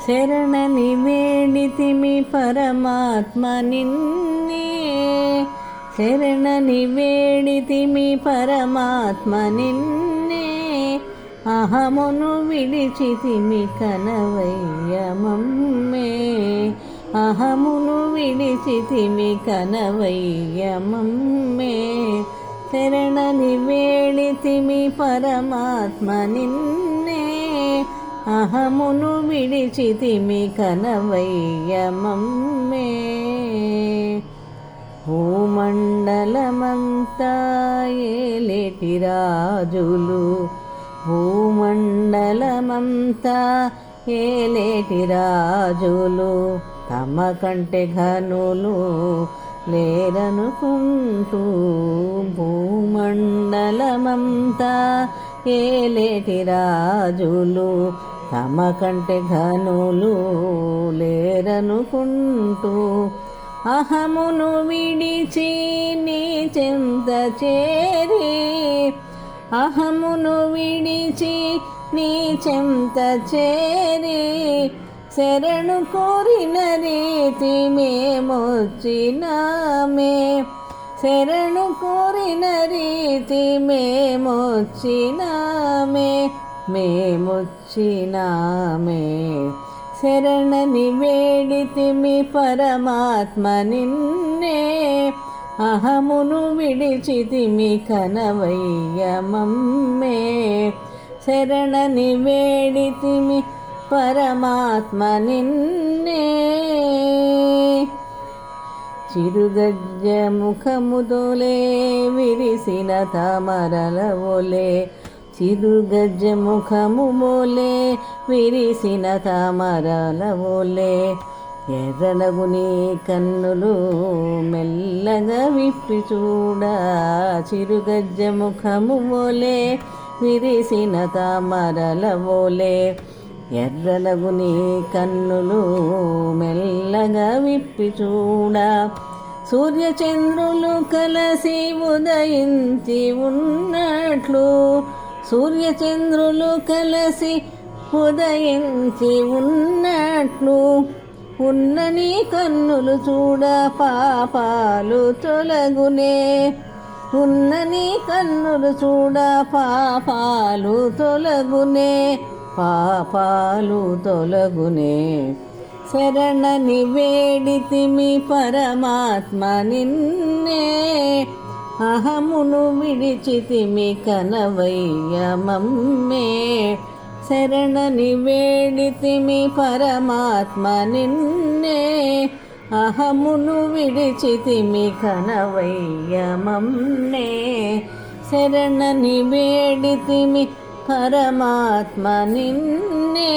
శరణని వేడితిమి పరమాత్మ నిన్నే, శరణని వేడితిమి పరమాత్మ నిన్నే, అహమును విడిచితిమి కనవయ్య మమ్మే, అహమును విడిచితిమి కనవయ్య మమ్మే, శరణని వేడితిమి పరమాత్మ నిన్నే, అహమును విడిచితిమి కనవయ్య మమ్మే. భూమండలమంతా ఏలేటి రాజులు, భూమండలమంతా ఏలేటి రాజులు, తమ కంటే ఘనులు లేరనుకుంటూ, భూమండలమంతా ఏలేటి రాజులు, తమ కంటే ఘనులు లేరనుకుంటూ, అహమును విడిచి నీ చెంత చేరి, అహమును విడిచి నీ చెంత చేరి, శరణు కోరిన రీతి మేమొచ్చినామే, శరణు కోరిన రీతి మేమొచ్చినామే, మేమొచ్చినామే, శరణని వేడితిమి పరమాత్మ నిన్నే, అహమును విడిచితిమి కనవయ్య మమ్మే, శరణని వేడితిమి పరమాత్మ నిన్నే. చిరుగజ్జ ముఖముదోలే విరిసిన తామరల ఓలే, చిరుగజ్జ ముఖము మోలే విరిసిన తామరల ఓలే, ఎర్రనగుని కన్నులు మెల్లగా విప్పి చూడ, చిరుగజ్జ ముఖము మోలే విరిసిన తామరల ఓలే, ఎర్రనగుని కన్నులు మెల్లగా విప్పి చూడ, సూర్యచంద్రులు కలసి ఉదయించి ఉన్నట్లు, సూర్యచంద్రులు కలసి ఉదయించి ఉన్నట్లు, ఉన్న నీ కన్నులు చూడ పాపాలు తొలగునే, ఉన్న నీ కన్నులు చూడ పాపాలు తొలగునే, పాపాలు తొలగునే, శరణని వేడితిమి పరమాత్మ నిన్నే, అహమును విడిచితిమి కనవయ్య మమ్మే, శరణని వేడితిమి పరమాత్మ నిన్నే, అహమును విడిచితిమి కనవయ్య మమ్మే, శరణని వేడితిమి పరమాత్మ నిన్నే.